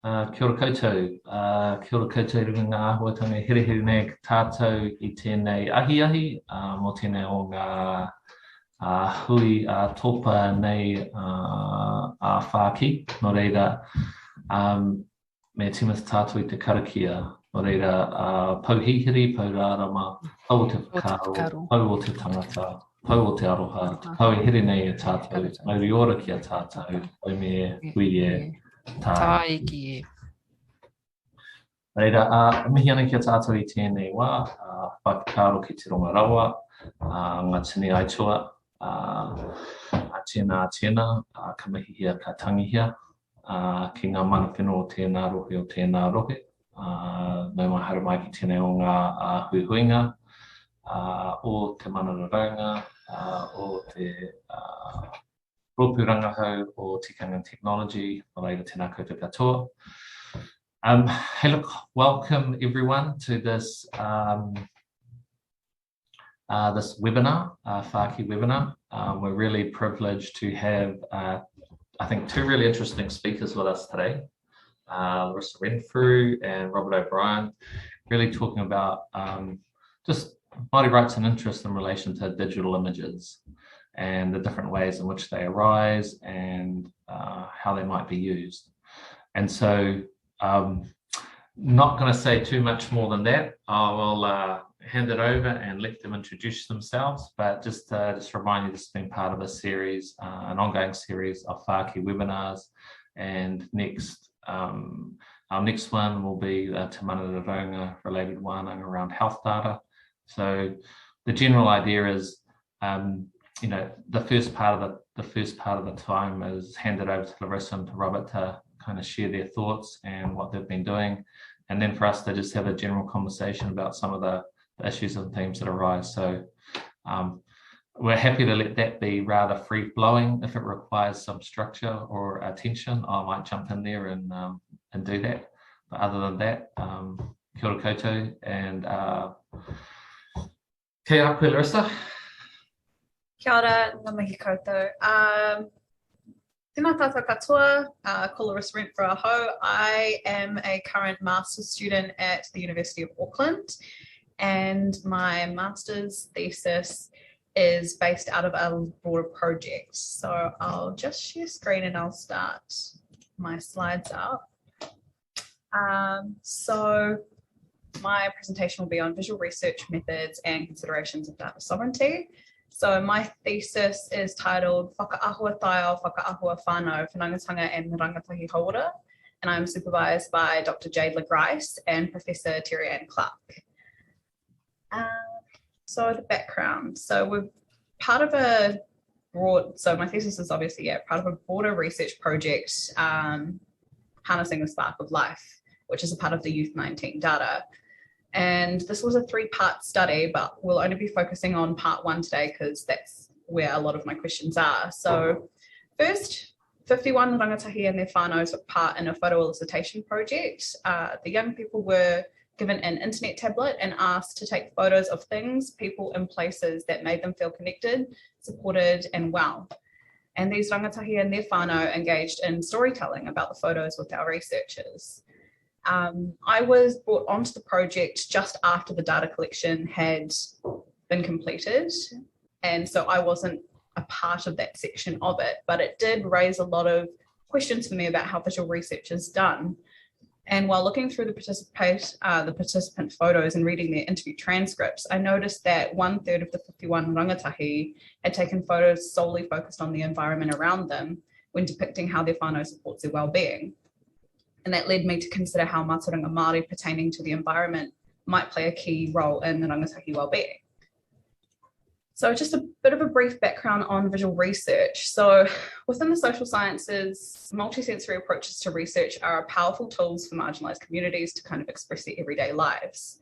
Kia ora koutou, kia ora koutou runga ngā āhuatanga herehere nei tātou i tēnei ahi mō tēnei o ngā hui tōpa nei Whāki, no reira me tīmata tātou i te karakia, no reira pauhihiri, paurārama, pau o te whakaaro, pau o te tangata, pau o te aroha, te pau i here nei a tātou, mauri ora ki a tātou, oi me hui e tāi. Reira, mihi ana ki a tātou i tēnei wā, whakakaro ki te ronga rawa, ngā tini aitua, tēnā, ka mahihia, ka tangihia, ki ngā mana whenua o tēnā rohe, nau mai haere mai ki tēnei o ngā huihuinga, o te manararanga, o te rōpūranga hau o tikanga technology, o reira tēnā koutou katoa. Hey, look, welcome everyone to this this webinar, Whāki webinar. We're really privileged to have, I think, two really interesting speakers with us today, Larissa Renfrew and Robert O'Brien, really talking about just Māori rights and interest in relation to digital images and the different ways in which they arise and how they might be used. And so, not going to say too much more than that. I will hand it over and let them introduce themselves, but just remind you this has been part of a series, an ongoing series of Whāki webinars, and next our next one will be Te Manararanga related wānanga around health data. So the general idea is, the first part of the time is handed over to Larissa and to Robert to kind of share their thoughts and what they've been doing, and then for us to just have a general conversation about some of the issues and themes that arise. So we're happy to let that be rather free-flowing. If it requires some structure or attention, I might jump in there and do that. But other than that, kia ora koutou, and kia ora koe, Larissa. Kia ora, ngā mihi koutou. Tēnā tātou katoa, ko Larissa Renfrew aho. I am a current master's student at the University of Auckland, and my master's thesis is based out of a broader project. So I'll just share screen and I'll start my slides up. So my presentation will be on visual research methods and considerations of data sovereignty. So my thesis is titled Whakaahua Taio, Whakaahua Whānau, Whanangatanga and Rangatahi Hauora, and I'm supervised by Dr. Jade LaGrice and Professor Terry Ann Clark. So the background. So we're part of a broad, so my thesis is obviously, part of a broader research project, Harnessing the Spark of Life, which is a part of the Youth 19 data. And this was a 3-part study, but we'll only be focusing on part 1 today because that's where a lot of my questions are. So first, 51 rangatahi and their whānau took part in a photo elicitation project. The young people were given an internet tablet and asked to take photos of things, people, and places that made them feel connected, supported, and well. And these rangatahi and their whānau engaged in storytelling about the photos with our researchers. I was brought onto the project just after the data collection had been completed, and so I wasn't a part of that section of it, but it did raise a lot of questions for me about how visual research is done. And while looking through the participant photos and reading their interview transcripts, I noticed that 1/3 of the 51 rangatahi had taken photos solely focused on the environment around them when depicting how their whānau supports their well-being. And that led me to consider how mātauranga Māori pertaining to the environment might play a key role in the rangatahi well-being. So just a bit of a brief background on visual research. So within the social sciences, multisensory approaches to research are powerful tools for marginalised communities to kind of express their everyday lives.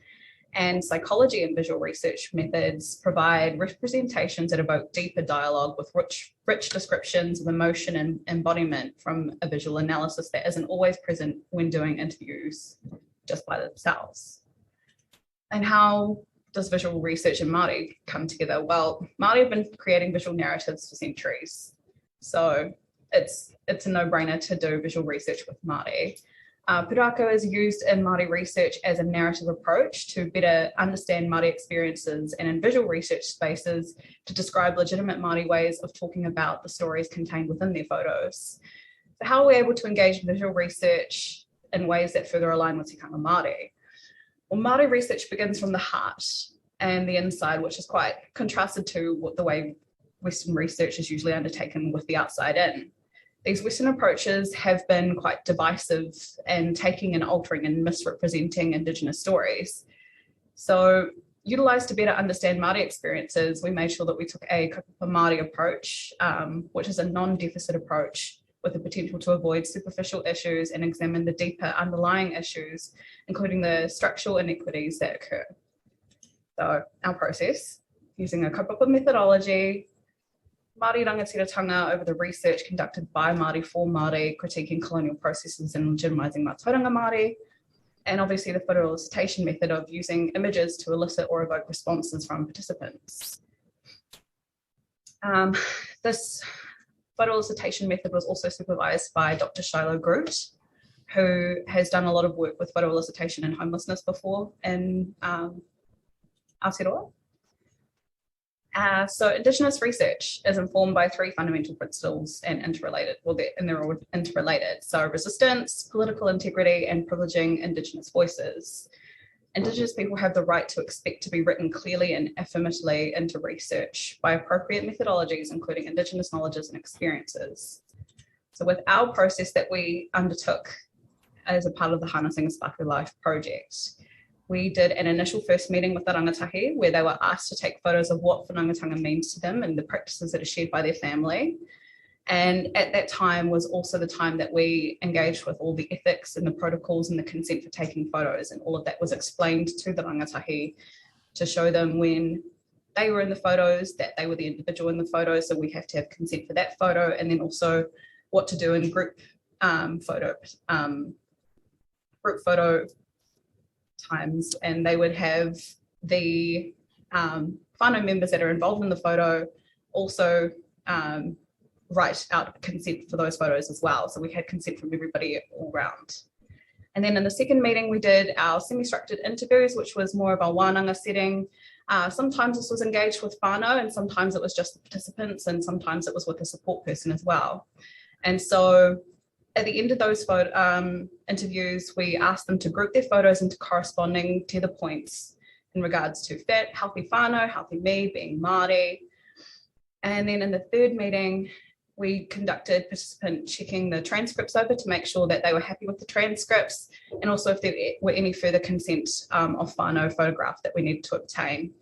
And psychology and visual research methods provide representations that evoke deeper dialogue with rich descriptions of emotion and embodiment from a visual analysis that isn't always present when doing interviews just by themselves. And how does visual research and Māori come together? Well, Māori have been creating visual narratives for centuries. So it's a no-brainer to do visual research with Māori. Pūrākau is used in Māori research as a narrative approach to better understand Māori experiences, and in visual research spaces to describe legitimate Māori ways of talking about the stories contained within their photos. So how are we able to engage visual research in ways that further align with tikanga Māori? Well, Māori research begins from the heart and the inside, which is quite contrasted to the way Western research is usually undertaken with the outside in. These Western approaches have been quite divisive and taking and altering and misrepresenting Indigenous stories. So, utilised to better understand Māori experiences, we made sure that we took a kaupapa Māori approach, which is a non-deficit approach with the potential to avoid superficial issues and examine the deeper underlying issues, including the structural inequities that occur. So, our process, using a kaupapa methodology, Māori rangatiratanga over the research conducted by Māori for Māori, critiquing colonial processes and legitimising mātauranga Māori, and obviously the photo elicitation method of using images to elicit or evoke responses from participants. This photo elicitation method was also supervised by Dr. Shiloh Groot, who has done a lot of work with photo elicitation and homelessness before in Aotearoa. So Indigenous research is informed by three fundamental principles and interrelated, and they're all interrelated. So resistance, political integrity, and privileging Indigenous voices. Indigenous people have the right to expect to be written clearly and affirmatively into research by appropriate methodologies, including Indigenous knowledges and experiences. So with our process that we undertook as a part of the Harnessing a Sparkly Life project, we did an initial first meeting with the rangatahi where they were asked to take photos of what whanaungatanga means to them and the practices that are shared by their family. And at that time was also the time that we engaged with all the ethics and the protocols and the consent for taking photos, and all of that was explained to the rangatahi to show them when they were in the photos that they were the individual in the photo, so we have to have consent for that photo, and then also what to do in group photo times, and they would have the whānau members that are involved in the photo also write out consent for those photos as well. So we had consent from everybody all round. And then in the second meeting, we did our semi-structured interviews, which was more of a wānanga setting. Sometimes this was engaged with whānau, and sometimes it was just the participants, and sometimes it was with a support person as well. And so at the end of those interviews, we asked them to group their photos into corresponding tether points in regards to fit, healthy whānau, healthy me, being Māori. And then in the third meeting, we conducted participant checking the transcripts over to make sure that they were happy with the transcripts, and also if there were any further consent of whānau photograph that we needed to obtain.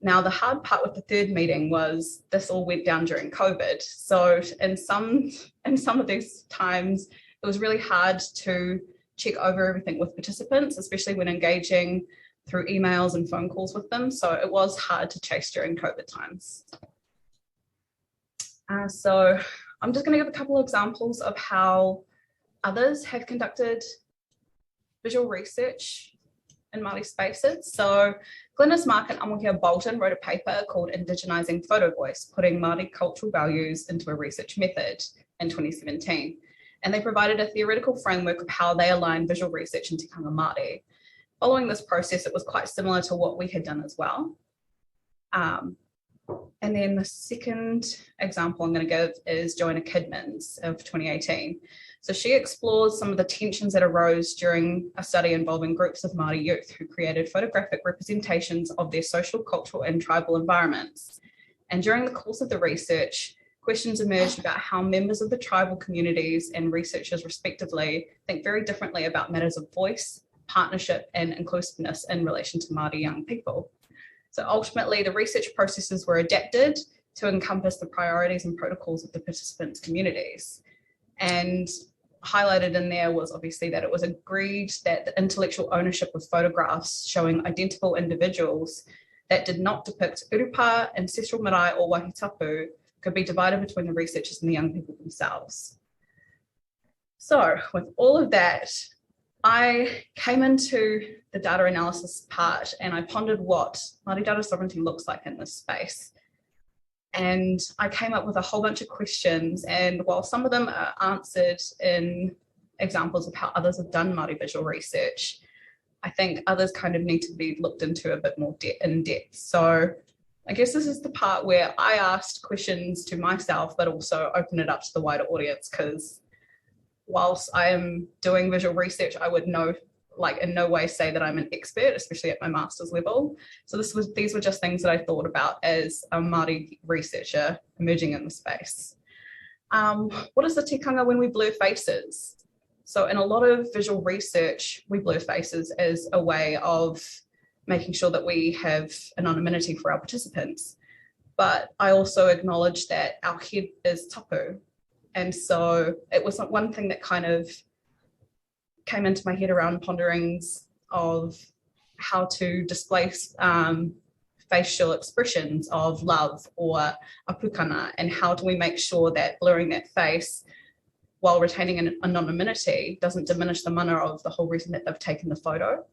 Now, the hard part with the third meeting was this all went down during COVID. So in some of these times, it was really hard to check over everything with participants, especially when engaging through emails and phone calls with them. So it was hard to chase during COVID times. So I'm just going to give a couple of examples of how others have conducted visual research in Māori spaces. So Glenys Mark and Amohia Bolton wrote a paper called Indigenising Photo Voice, Putting Māori Cultural Values into a Research Method in 2017. And they provided a theoretical framework of how they align visual research in tikanga Māori. Following this process, it was quite similar to what we had done as well. And then the second example I'm going to give is Joanna Kidman's of 2018. So she explores some of the tensions that arose during a study involving groups of Māori youth who created photographic representations of their social, cultural, and tribal environments. And during the course of the research, questions emerged about how members of the tribal communities and researchers respectively think very differently about matters of voice, partnership, and inclusiveness in relation to Māori young people. So ultimately, the research processes were adapted to encompass the priorities and protocols of the participants' communities. And highlighted in there was obviously that it was agreed that the intellectual ownership of photographs showing identical individuals that did not depict urupa, ancestral marae, or wahitapu could be divided between the researchers and the young people themselves. So with all of that, I came into the data analysis part and I pondered what Māori data sovereignty looks like in this space. And I came up with a whole bunch of questions, and while some of them are answered in examples of how others have done Māori visual research, I think others kind of need to be looked into a bit more in depth. So I guess this is the part where I asked questions to myself, but also open it up to the wider audience, because whilst I am doing visual research, I would in no way say that I'm an expert, especially at my master's level. So these were just things that I thought about as a Māori researcher emerging in the space. What is the tikanga when we blur faces? So in a lot of visual research, we blur faces as a way of making sure that we have anonymity for our participants. But I also acknowledge that our head is tapu. And so it was one thing that kind of came into my head around ponderings of how to displace facial expressions of love or a pukana, and how do we make sure that blurring that face while retaining an anonymity doesn't diminish the mana of the whole reason that they've taken the photo.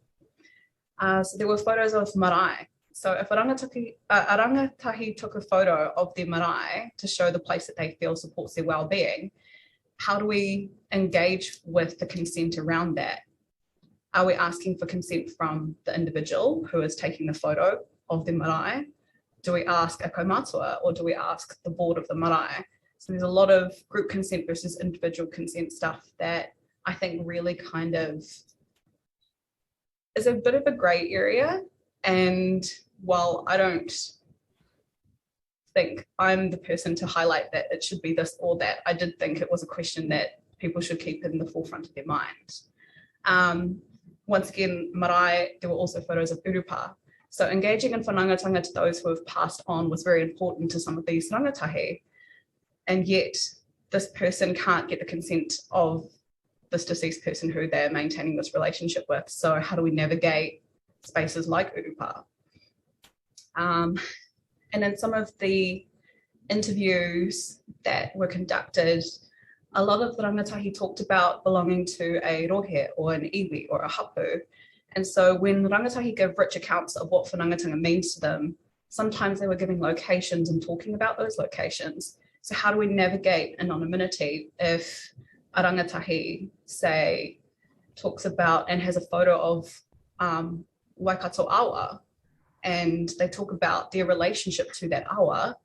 So there were photos of marae. So if a rangatahi took a photo of their marae to show the place that they feel supports their well-being, how do we engage with the consent around that? Are we asking for consent from the individual who is taking the photo of the marae? Do we ask a kaumātua, or do we ask the board of the marae? So there's a lot of group consent versus individual consent stuff that I think really kind of is a bit of a grey area. And while I don't think I'm the person to highlight that it should be this or that, I did think it was a question that people should keep in the forefront of their mind. Once again, marae, there were also photos of urupa. So engaging in whanangatanga to those who have passed on was very important to some of these rangatahi. And yet this person can't get the consent of this deceased person who they're maintaining this relationship with. So how do we navigate spaces like urupa? And in some of the interviews that were conducted, a lot of the rangatahi talked about belonging to a rohe or an iwi or a hapu. And so when the rangatahi give rich accounts of what whanangatanga means to them, sometimes they were giving locations and talking about those locations. So how do we navigate anonymity if a rangatahi, say, talks about and has a photo of Waikato awa, and they talk about their relationship to that awa?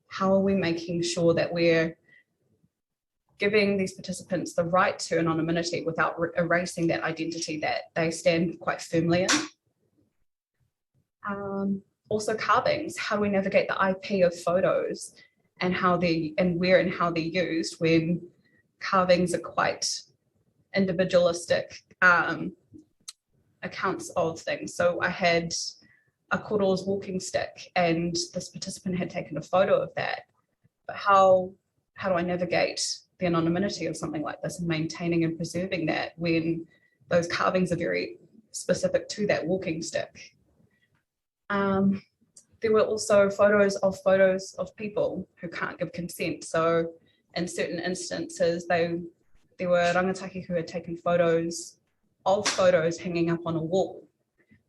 How are we making sure that we're giving these participants the right to anonymity without erasing that identity that they stand quite firmly in? Also carvings, how do we navigate the IP of photos and where and how they're used when carvings are quite individualistic accounts of things? So I had a Koro's walking stick, and this participant had taken a photo of that. But how do I navigate the anonymity of something like this and maintaining and preserving that when those carvings are very specific to that walking stick? There were also photos of people who can't give consent. So in certain instances, there were rangatahi who had taken photos hanging up on a wall,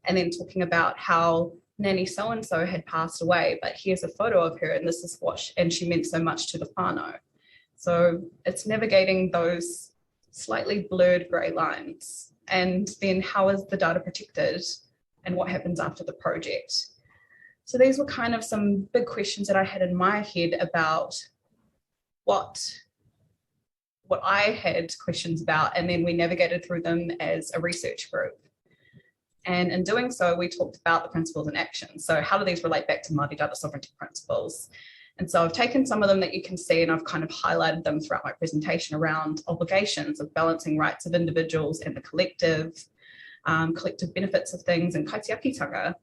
and then talking about how Nanny so-and-so had passed away, but here's a photo of her, and this is and she meant so much to the whānau. So it's navigating those slightly blurred grey lines. And then how is the data protected, and what happens after the project? So these were kind of some big questions that I had in my head about what I had questions about, and then we navigated through them as a research group. And in doing so, we talked about the principles in action. So how do these relate back to Māori data sovereignty principles? And so I've taken some of them that you can see, and I've kind of highlighted them throughout my presentation around obligations of balancing rights of individuals and the collective benefits of things, and kaitiakitanga.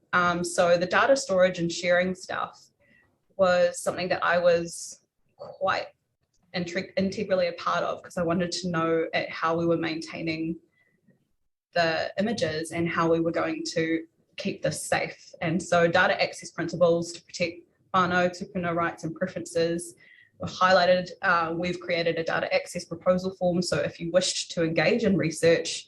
So the data storage and sharing stuff was something that I was quite integrally a part of, because I wanted to know how we were maintaining the images and how we were going to keep this safe. And so data access principles to protect whānau, tupuna rights and preferences were highlighted. We've created a data access proposal form. So if you wished to engage in research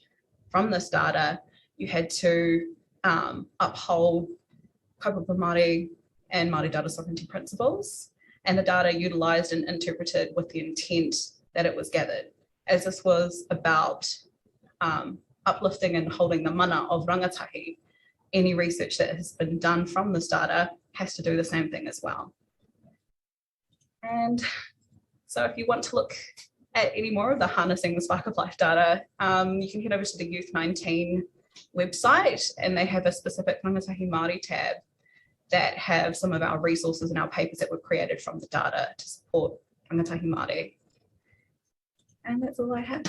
from this data, you had to uphold kaupapa Māori and Māori data sovereignty principles, and the data utilised and interpreted with the intent that it was gathered. as this was about uplifting and holding the mana of rangatahi, any research that has been done from this data has to do the same thing as well. And so if you want to look at any more of the Harnessing the Spark of Life data, you can head over to the Youth 19 website, and they have a specific Rangatahi Māori tab that have some of our resources and our papers that were created from the data to support Rangatahi Māori. And that's all I have.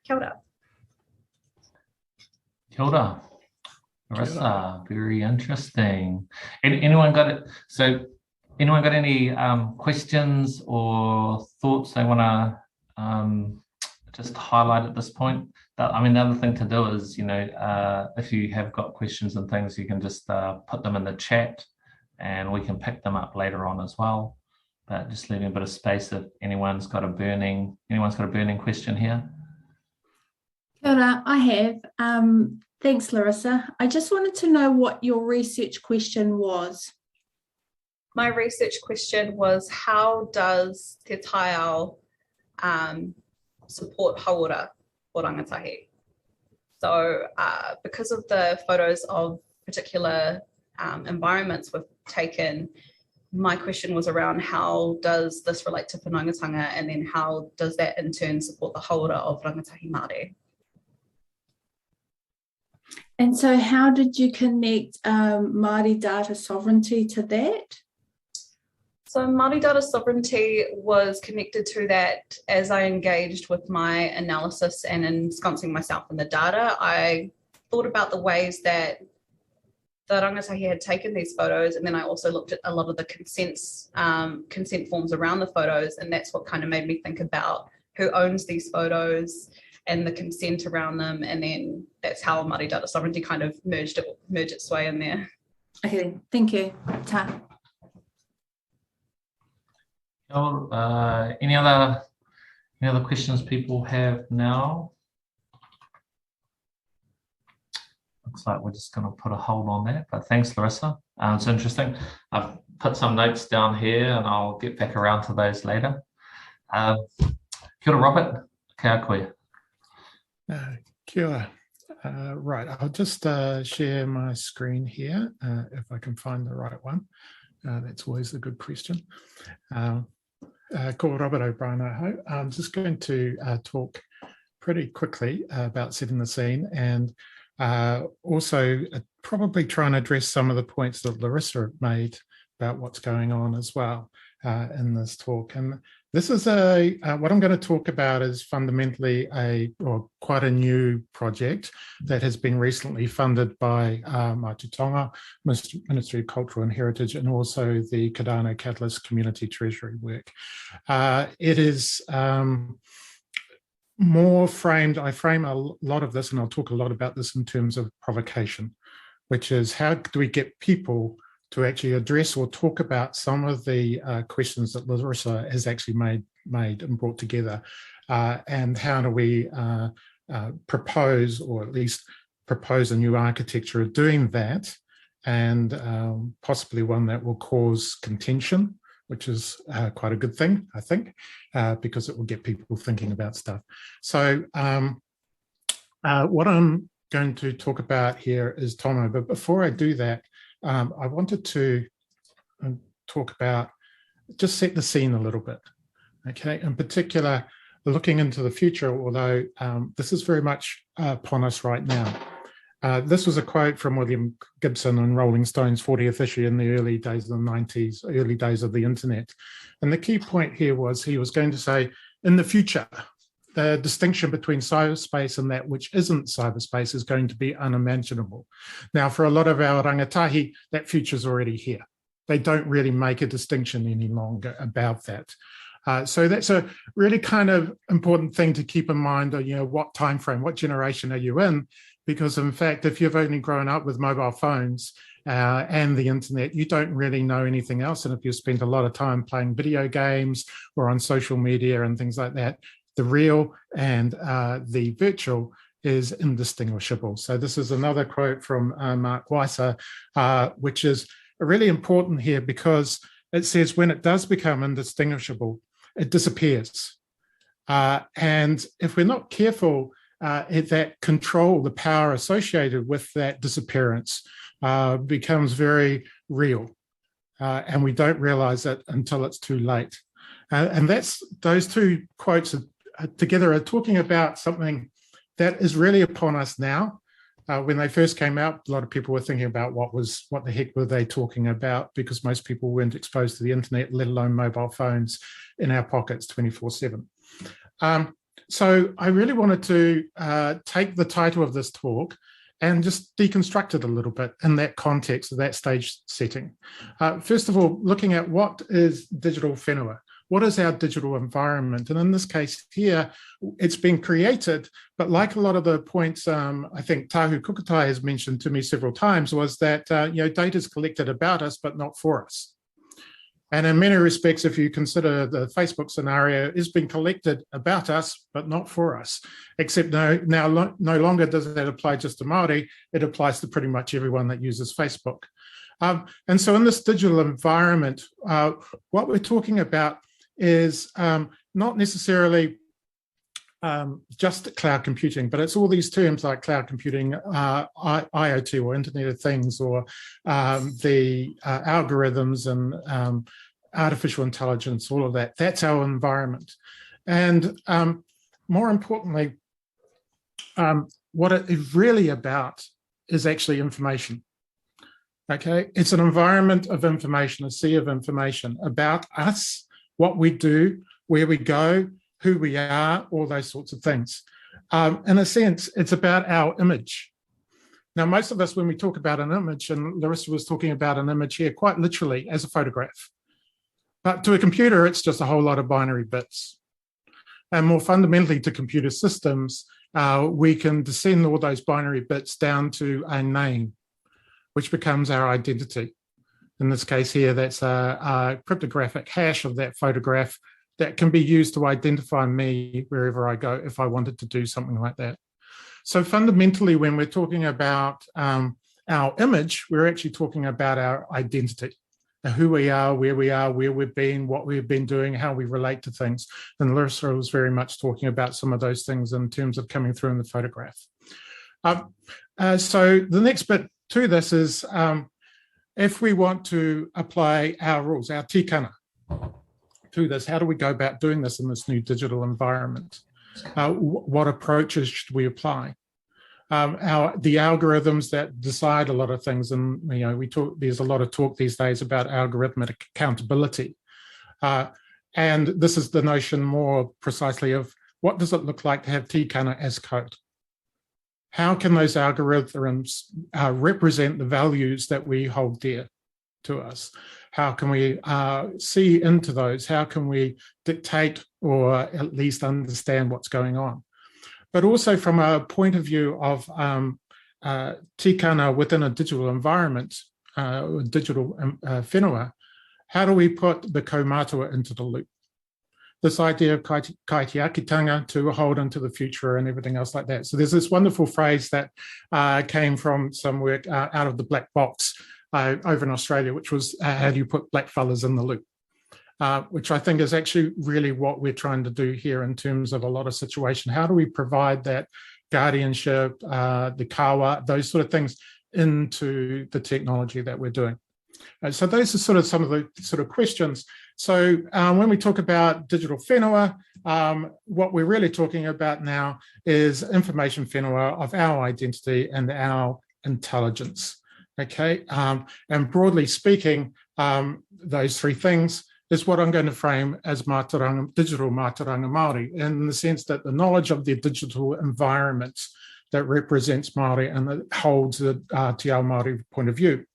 Kia ora. Kia ora. Larissa, very interesting. Anyone got it? So anyone got any questions or thoughts they want to just highlight at this point? I mean, the other thing to do is, if you have got questions and things, you can just put them in the chat and we can pick them up later on as well. But just leaving a bit of space if anyone's got a burning question here. Kia ora, I have. Thanks, Larissa. I just wanted to know what your research question was. My research question was, how does Te Taiao support hauora for rangatahi? So because of the photos of particular environments we've taken, my question was around how does this relate to whanaungatanga, and then how does that in turn support the hauora of rangatahi Māori? And so how did you connect Māori data sovereignty to that? So Māori data sovereignty was connected to that as I engaged with my analysis and ensconcing myself in the data. I thought about the ways that the rangatahi had taken these photos, and then I also looked at a lot of the consent forms around the photos, and that's what kind of made me think about who owns these photos and the consent around them, and then that's how Māori data sovereignty kind of merged its way in there. Okay, thank you. Ta. Any other questions people have now? Looks like we're just going to put a hold on that, but thanks, Larissa. It's interesting. I've put some notes down here and I'll get back around to those later. Kia ora, Robert. Kia koe. Kia ora. Right, I'll just share my screen here, if I can find the right one. That's always a good question. Ko Robert O'Brien, I hope. I'm just going to talk pretty quickly about setting the scene, and also probably try and address some of the points that Larissa made about what's going on as well in this talk. And this is what I'm going to talk about is fundamentally quite a new project that has been recently funded by Taonga, Ministry of Cultural and Heritage, and also the Kadano Catalyst Community Treasury work. It is more framed, I frame a lot of this, and I'll talk a lot about this in terms of provocation, which is how do we get people to actually address or talk about some of the questions that Larissa has actually made and brought together, and how do we propose, or at least propose, a new architecture of doing that, and possibly one that will cause contention, which is quite a good thing, I think, because it will get people thinking about stuff. So what I'm going to talk about here is Tomo, but before I do that, I wanted to talk about, just set the scene a little bit, okay? In particular, looking into the future, although this is very much upon us right now. This was a quote from William Gibson in Rolling Stone's 40th issue in the early days of the 90s, early days of the internet. And the key point here was he was going to say, in the future, the distinction between cyberspace and that which isn't cyberspace is going to be unimaginable. Now, for a lot of our rangatahi, that future's already here. They don't really make a distinction any longer about that. So that's a really kind of important thing to keep in mind, what time frame, what generation are you in? Because in fact, if you've only grown up with mobile phones and the internet, you don't really know anything else. And if you spend a lot of time playing video games or on social media and things like that, the real and the virtual is indistinguishable. So this is another quote from Mark Weiser, which is really important here, because it says when it does become indistinguishable, it disappears. And if we're not careful, that control, the power associated with that disappearance becomes very real. And we don't realize it until it's too late. And those two quotes together are talking about something that is really upon us now. When they first came out, a lot of people were thinking about what the heck were they talking about, because most people weren't exposed to the internet, let alone mobile phones in our pockets 24/7. So I really wanted to take the title of this talk and just deconstruct it a little bit in that context of that stage setting. First of all, looking at what is digital whenua? What is our digital environment? And in this case here, it's been created, but like a lot of the points I think Tahu Kukatai has mentioned to me several times, was that data is collected about us, but not for us. And in many respects, if you consider the Facebook scenario, it's been collected about us, but not for us. Except now no longer does that apply just to Māori, it applies to pretty much everyone that uses Facebook. And so in this digital environment, what we're talking about is not necessarily just cloud computing, but it's all these terms like cloud computing, IoT or Internet of Things, or the algorithms and artificial intelligence, all of that. That's our environment. And more importantly, what it is really about is actually information. Okay, it's an environment of information, a sea of information about us, what we do, where we go, who we are, all those sorts of things. In a sense, it's about our image. Now, most of us, when we talk about an image, and Larissa was talking about an image here quite literally as a photograph, but to a computer, it's just a whole lot of binary bits. And more fundamentally to computer systems, we can descend all those binary bits down to a name, which becomes our identity. In this case here, that's a cryptographic hash of that photograph that can be used to identify me wherever I go if I wanted to do something like that. So fundamentally, when we're talking about our image, we're actually talking about our identity, who we are, where we've been, what we've been doing, how we relate to things. And Larissa was very much talking about some of those things in terms of coming through in the photograph. So the next bit to this is, if we want to apply our rules, our tikanga to this, how do we go about doing this in this new digital environment? What approaches should we apply? The algorithms that decide a lot of things, and there's a lot of talk these days about algorithmic accountability. And this is the notion more precisely of what does it look like to have tikanga as code? How can those algorithms represent the values that we hold dear to us? How can we see into those? How can we dictate or at least understand what's going on? But also from a point of view of tikanga within a digital environment, digital whenua, how do we put the kaumātua into the loop? This idea of kaitiakitanga, to hold into the future and everything else like that. So there's this wonderful phrase that came from some work out of the black box over in Australia, which was how do you put black fellas in the loop? Which I think is actually really what we're trying to do here in terms of a lot of situation. How do we provide that guardianship, the kawa, those sort of things into the technology that we're doing? So those are sort of some of the sort of questions. So when we talk about digital whenua, what we're really talking about now is information whenua of our identity and our intelligence. Okay, and broadly speaking, those three things is what I'm going to frame as digital mātauranga Māori, in the sense that the knowledge of the digital environment that represents Māori and that holds the Te Ao Māori point of view.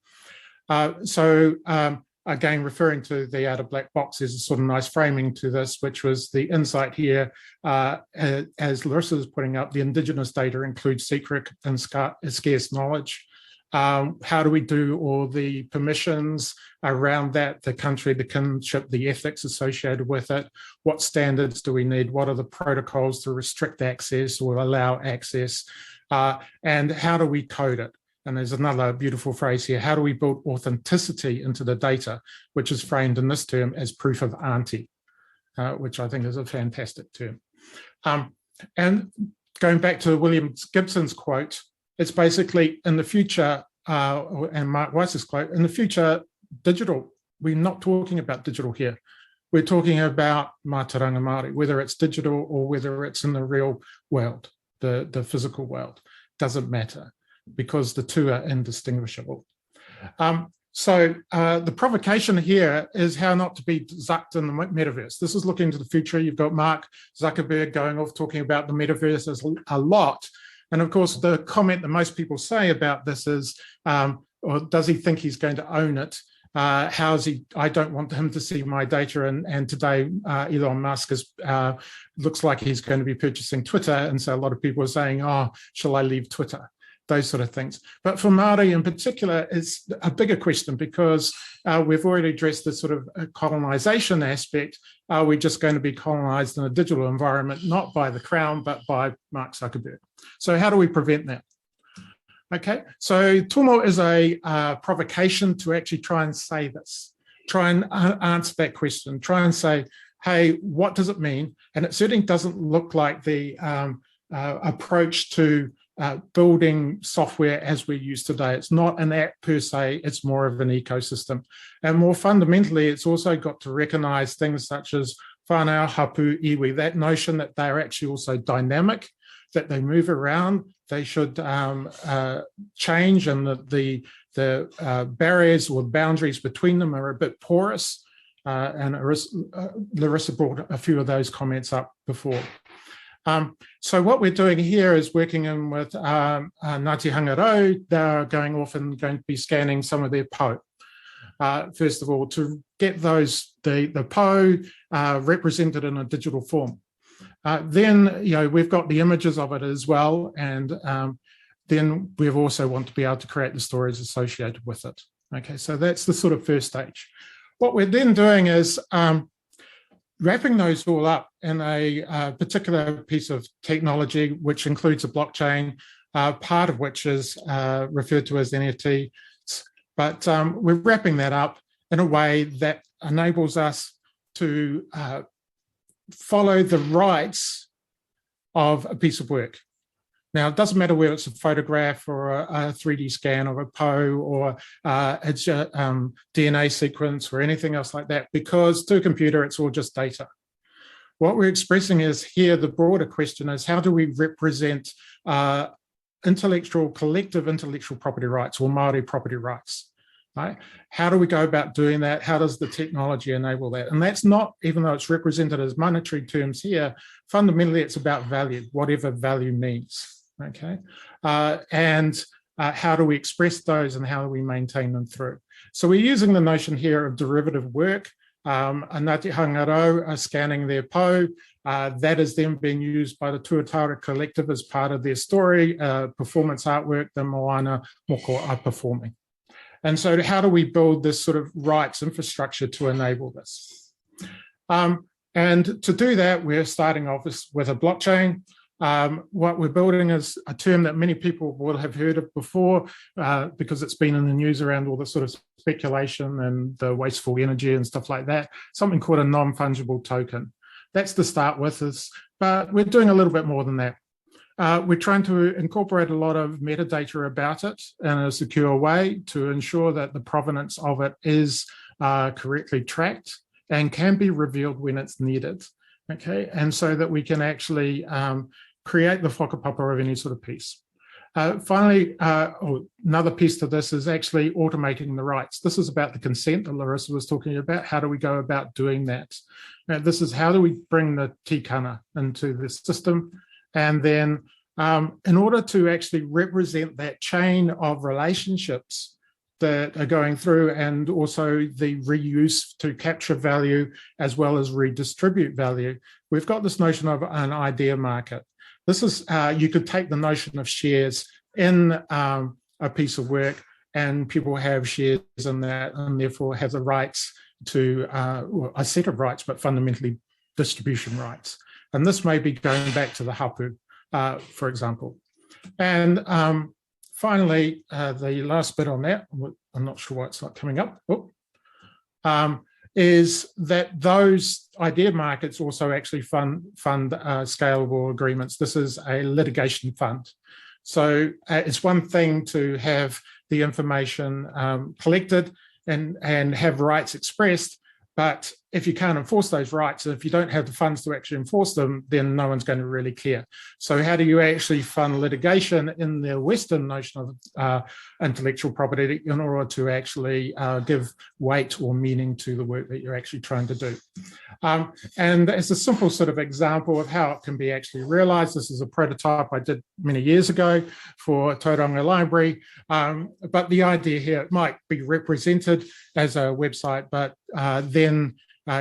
Again, referring to the outer black box, there's a sort of nice framing to this, which was the insight here, as Larissa is putting up, the Indigenous data includes secret and scarce knowledge. How do we do all the permissions around that, the country, the kinship, the ethics associated with it? What standards do we need? What are the protocols to restrict access or allow access? And how do we code it? And there's another beautiful phrase here. How do we build authenticity into the data, which is framed in this term as proof of auntie, which I think is a fantastic term. And going back to William Gibson's quote, it's basically in the future, and Mark Weiss's quote, in the future, digital, we're not talking about digital here. We're talking about mātauranga Māori, whether it's digital or whether it's in the real world, the physical world, doesn't matter because the two are indistinguishable. So the provocation here is how not to be zucked in the metaverse. This is looking to the future. You've got Mark Zuckerberg going off talking about the metaverse a lot. And of course, the comment that most people say about this is, or does he think he's going to own it? How's he? I don't want him to see my data. And today, Elon Musk looks like he's going to be purchasing Twitter. And so a lot of people are saying, oh, shall I leave Twitter? Those sort of things. But for Māori in particular, it's a bigger question because we've already addressed this sort of colonization aspect. Are we just going to be colonized in a digital environment, not by the Crown, but by Mark Zuckerberg? So how do we prevent that? Okay, so Tomo is a provocation to actually try and say this, try and answer that question, try and say, hey, what does it mean? And it certainly doesn't look like the approach to building software as we use today. It's not an app per se, it's more of an ecosystem. And more fundamentally, it's also got to recognize things such as whānau, hapu, iwi, that notion that they're actually also dynamic, that they move around, they should change, and that the barriers or boundaries between them are a bit porous. And Larissa brought a few of those comments up before. So what we're doing here is working in with Ngāti Hangarau. They're going off and going to be scanning some of their po. First of all, to get those the po represented in a digital form. Then we've got the images of it as well, and then we also want to be able to create the stories associated with it. Okay, so that's the sort of first stage. What we're then doing is wrapping those all up in a particular piece of technology, which includes a blockchain, part of which is referred to as NFT. But we're wrapping that up in a way that enables us to follow the rights of a piece of work. Now, it doesn't matter whether it's a photograph or a 3D scan of a po or it's a DNA sequence or anything else like that, because to a computer, it's all just data. What we're expressing is here, the broader question is, how do we represent collective intellectual property rights or Māori property rights? Right? How do we go about doing that? How does the technology enable that? And that's not, even though it's represented as monetary terms here, fundamentally it's about value, whatever value means. Okay, and how do we express those and how do we maintain them through? So we're using the notion here of derivative work. Ngāti Hangarau are scanning their po. That is then being used by the Tuatara Collective as part of their story, performance artwork the Moana Moko are performing. And so how do we build this sort of rights infrastructure to enable this? And to do that, we're starting off with a blockchain. What we're building is a term that many people will have heard of before because it's been in the news around all the sort of speculation and the wasteful energy and stuff like that, something called a non-fungible token. That's to start with, but we're doing a little bit more than that. We're trying to incorporate a lot of metadata about it in a secure way to ensure that the provenance of it is correctly tracked and can be revealed when it's needed. Okay, and so that we can actually create the whakapapa of any sort of piece. Finally, another piece to this is actually automating the rights. This is about the consent that Larissa was talking about. How do we go about doing that? Now, this is how do we bring the tikanga into the system? And then in order to actually represent that chain of relationships that are going through, and also the reuse to capture value as well as redistribute value, we've got this notion of an idea market. This is, you could take the notion of shares in a piece of work, and people have shares in that and therefore have the rights to a set of rights, but fundamentally distribution rights. And this may be going back to the hapu, for example. And finally, the last bit on that, I'm not sure why it's not coming up, is that those idea markets also actually fund scalable agreements. This is a litigation fund. So it's one thing to have the information collected and have rights expressed, but if you can't enforce those rights, and if you don't have the funds to actually enforce them, then no one's going to really care. So how do you actually fund litigation in the Western notion of intellectual property in order to actually give weight or meaning to the work that you're actually trying to do? And it's a simple sort of example of how it can be actually realized. This is a prototype I did many years ago for Tauranga Library. But the idea here, it might be represented as a website, but then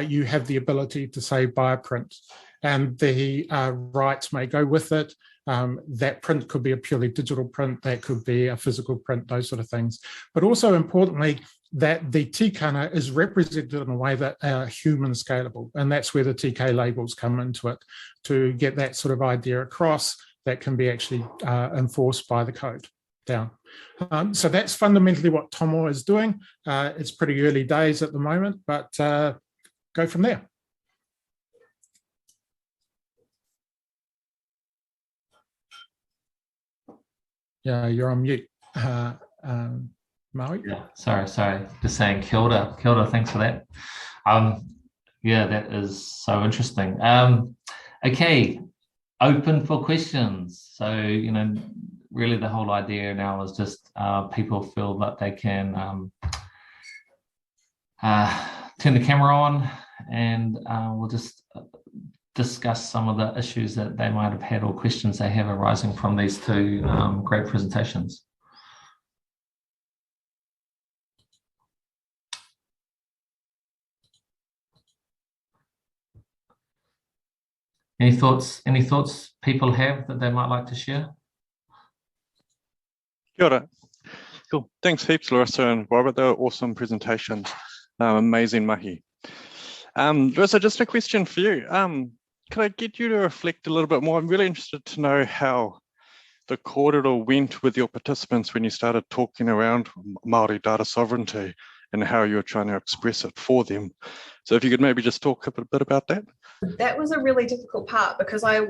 you have the ability to say buy a print, and the rights may go with it. That print could be a purely digital print, that could be a physical print, those sort of things. But also importantly, that the tikanga is represented in a way that are human scalable, and that's where the TK labels come into it, to get that sort of idea across that can be actually enforced by the code down. So that's fundamentally what Tomo is doing. It's pretty early days at the moment, but go from there. Yeah, you're on mute, Maui. Yeah, sorry. Just saying kia ora, thanks for that. Yeah, that is so interesting. Okay, open for questions. So, really the whole idea now is just people feel that they can turn the camera on, and we'll just discuss some of the issues that they might have had or questions they have arising from these two great presentations. Any thoughts people have that they might like to share? Kia ora. Cool. Thanks heaps, Larissa and Robert. They were awesome presentation. Amazing mahi. Larissa, just a question for you. Could I get you to reflect a little bit more? I'm really interested to know how the kōrero went with your participants when you started talking around Maori data sovereignty and how you were trying to express it for them. So if you could maybe just talk a bit about that. That was a really difficult part because I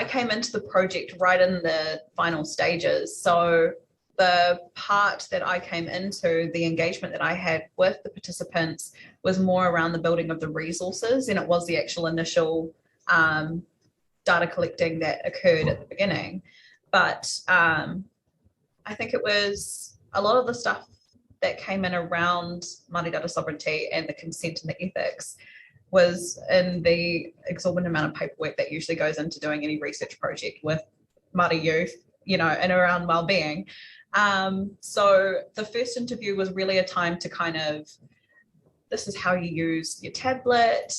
came into the project right in the final stages. So the part that I came into, the engagement that I had with the participants was more around the building of the resources, and it was the actual initial data collecting that occurred at the beginning. But I think it was a lot of the stuff that came in around Māori data sovereignty and the consent and the ethics was in the exorbitant amount of paperwork that usually goes into doing any research project with Māori youth, and around wellbeing. So the first interview was really a time to kind of, this is how you use your tablet.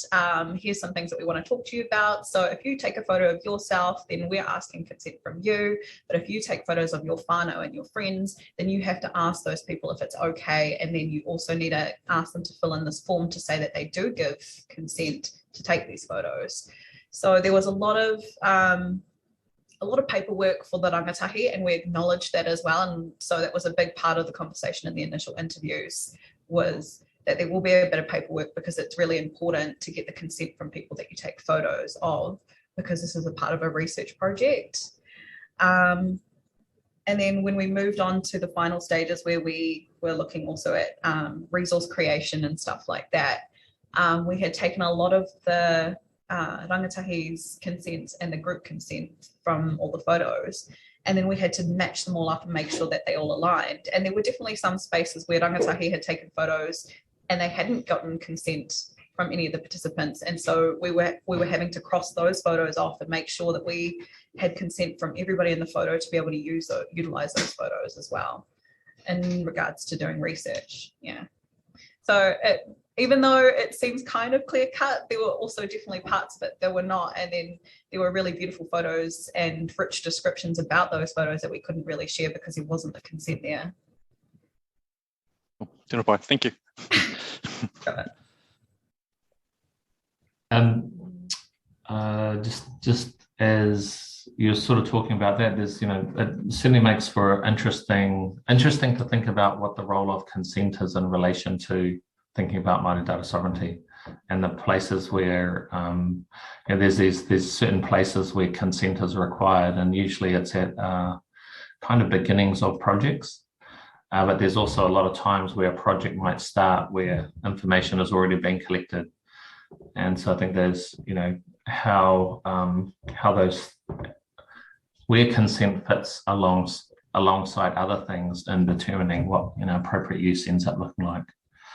Here's some things that we want to talk to you about. So if you take a photo of yourself, then we're asking consent from you. But if you take photos of your whānau and your friends, then you have to ask those people if it's okay. And then you also need to ask them to fill in this form to say that they do give consent to take these photos. So there was a lot of paperwork for the rangatahi, and we acknowledged that as well. And so that was a big part of the conversation in the initial interviews, was that there will be a bit of paperwork because it's really important to get the consent from people that you take photos of, because this is a part of a research project. And then when we moved on to the final stages where we were looking also at resource creation and stuff like that, we had taken a lot of the rangatahi's consent and the group consent from all the photos, and then we had to match them all up and make sure that they all aligned. And there were definitely some spaces where rangatahi had taken photos and they hadn't gotten consent from any of the participants, and so we were having to cross those photos off and make sure that we had consent from everybody in the photo to be able to utilize those photos as well in regards to doing research. Yeah, so even though it seems kind of clear cut, there were also definitely parts of it that were not, and then there were really beautiful photos and rich descriptions about those photos that we couldn't really share because there wasn't the consent there. Thank you. Just as you're sort of talking about that, there's, it certainly makes for interesting to think about what the role of consent is in relation to thinking about Māori data sovereignty and the places where there's certain places where consent is required, and usually it's at kind of beginnings of projects. But there's also a lot of times where a project might start where information has already been collected. And so I think there's, how where consent fits alongside other things in determining what, appropriate use ends up looking like.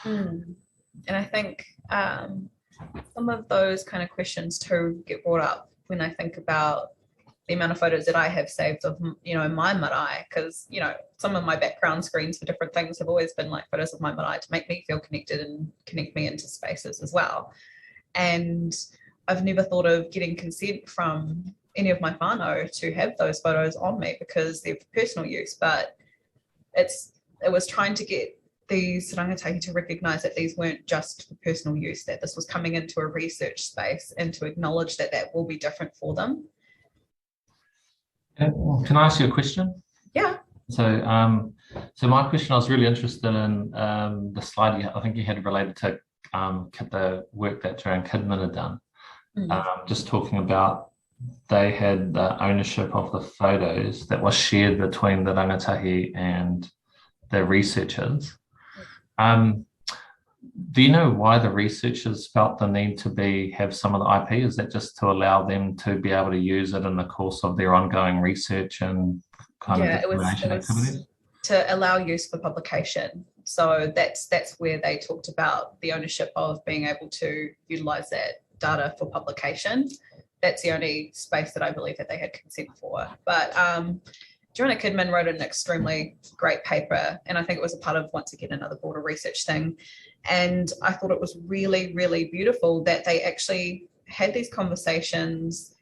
And I think some of those kind of questions too get brought up when I think about the amount of photos that I have saved of, my marae, because, some of my background screens for different things have always been like photos of my marae to make me feel connected and connect me into spaces as well. And I've never thought of getting consent from any of my whānau to have those photos on me because they're for personal use, but it was trying to get these rangatahi to recognise that these weren't just for personal use, that this was coming into a research space, and to acknowledge that that will be different for them. Can I ask you a question? Yeah. So my question, I was really interested in the slide I think you had related to the work that Joanne Kidman had done. Just talking about they had the ownership of the photos that was shared between the rangatahi and the researchers. Do you know why the researchers felt the need to have some of the IP? Is that just to allow them to be able to use it in the course of their ongoing research and dissemination activities? To allow use for publication. So that's where they talked about the ownership of being able to utilize that data for publication. That's the only space that I believe that they had consent for. But Joanna Kidman wrote an extremely great paper, and I think it was a part of, once again, another broader research thing. And I thought it was really, really beautiful that they actually had these conversations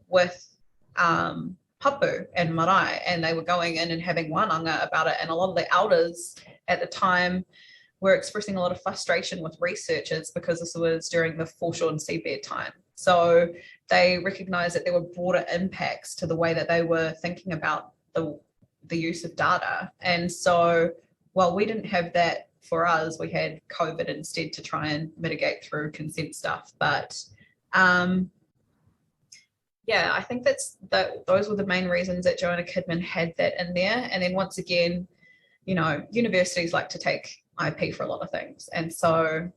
with hapu and marae, and they were going in and having wānanga about it. And a lot of the elders at the time were expressing a lot of frustration with researchers because this was during the foreshore seabed time. So they recognised that there were broader impacts to the way that they were thinking about the use of data. And so while we didn't have that for us, we had COVID instead to try and mitigate through consent stuff. But yeah, I think those were the main reasons that Joanna Kidman had that in there. And then once again, universities like to take IP for a lot of things. And so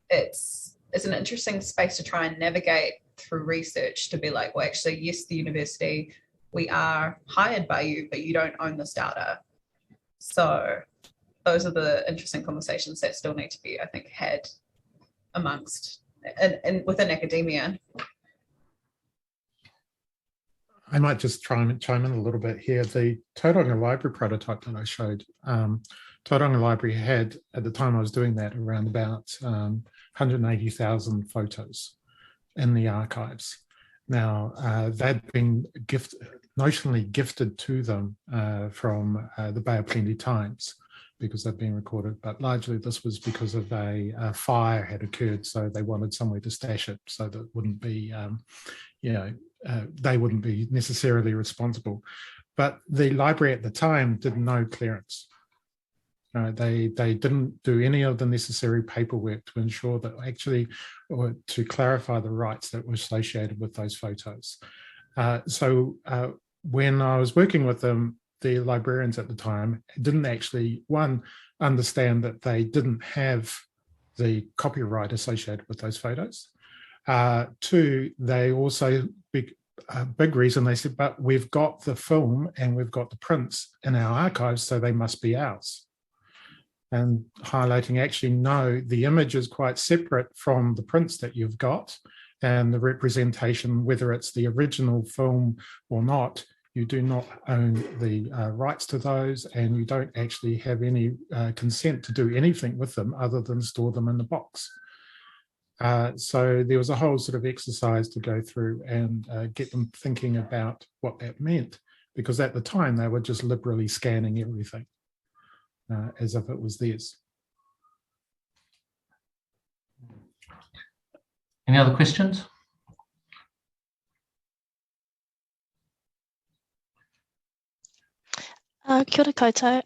it's an interesting space to try and navigate through research, to be like, well, actually, yes, the university, we are hired by you, but you don't own this data. So those are the interesting conversations that still need to be, I think, had amongst and within academia. I might just chime in a little bit here. The Taonga Library prototype that I showed, Taonga Library had, at the time I was doing that, around about 180,000 photos in the archives. Now, they'd been notionally gifted to them from the Bay of Plenty Times, because they've been recorded, but largely this was because of a fire had occurred, so they wanted somewhere to stash it so that it wouldn't be, they wouldn't be necessarily responsible. But the library at the time did no clearance. They didn't do any of the necessary paperwork to ensure that actually, or to clarify the rights that were associated with those photos. So when I was working with them, the librarians at the time didn't actually, one, understand that they didn't have the copyright associated with those photos. Two, they also, a big reason, they said, but we've got the film and we've got the prints in our archives, so they must be ours. And highlighting, actually, no, the image is quite separate from the prints that you've got, and the representation, whether it's the original film or not, you do not own the rights to those, and you don't actually have any consent to do anything with them other than store them in the box. So there was a whole sort of exercise to go through and get them thinking about what that meant, because at the time they were just liberally scanning everything as if it was theirs. Any other questions? Kia ora koutou.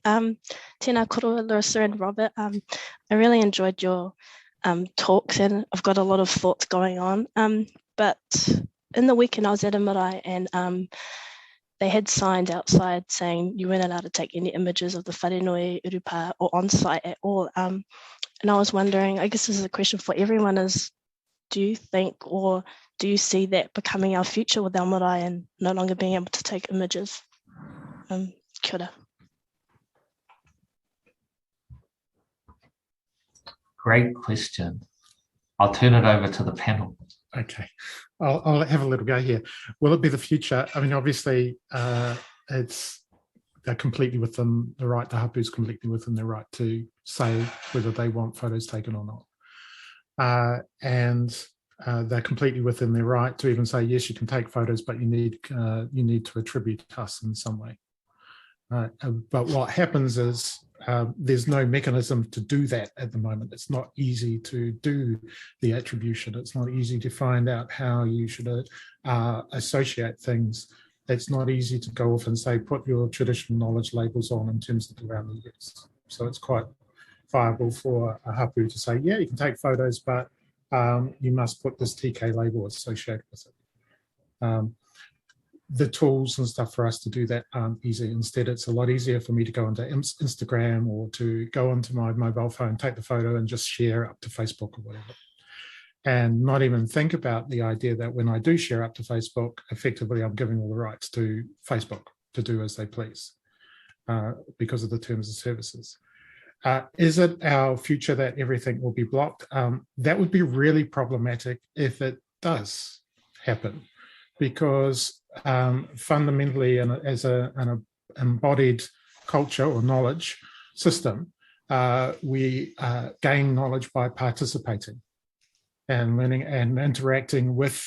Tēnā koroa, Larissa and Robert. I really enjoyed your talks, and I've got a lot of thoughts going on. But in the weekend I was at a marae, and they had signs outside saying you weren't allowed to take any images of the wharenui, urupa, or on site at all. And I was wondering, I guess this is a question for everyone, is do you think, or do you see that becoming our future with our marae and no longer being able to take images? Kia ora. Great question. I'll turn it over to the panel. Okay, I'll have a little go here. Will it be the future? I mean, obviously, they're completely within the right, the hapu's completely within their right to say whether they want photos taken or not. And they're completely within their right to even say, yes, you can take photos, but you need to attribute us in some way. But what happens is there's no mechanism to do that at the moment. It's not easy to do the attribution. It's not easy to find out how you should associate things. It's not easy to go off and say, put your traditional knowledge labels on in terms of around the years. So it's quite viable for a hapu to say, yeah, you can take photos, but you must put this TK label associated with it. The tools and stuff for us to do that aren't easy. Instead, it's a lot easier for me to go onto Instagram or to go onto my mobile phone, take the photo and just share up to Facebook or whatever. And not even think about the idea that when I do share up to Facebook, effectively I'm giving all the rights to Facebook to do as they please because of the terms of services. Is it our future that everything will be blocked? That would be really problematic if it does happen, because fundamentally, as an embodied culture or knowledge system, we gain knowledge by participating and learning and interacting with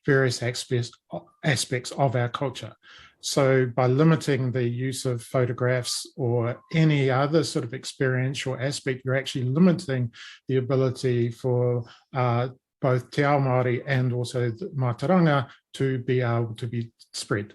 various aspects of our culture. So by limiting the use of photographs or any other sort of experiential aspect, you're actually limiting the ability for both Te Ao Māori and also the Mātauranga to be able to be spread.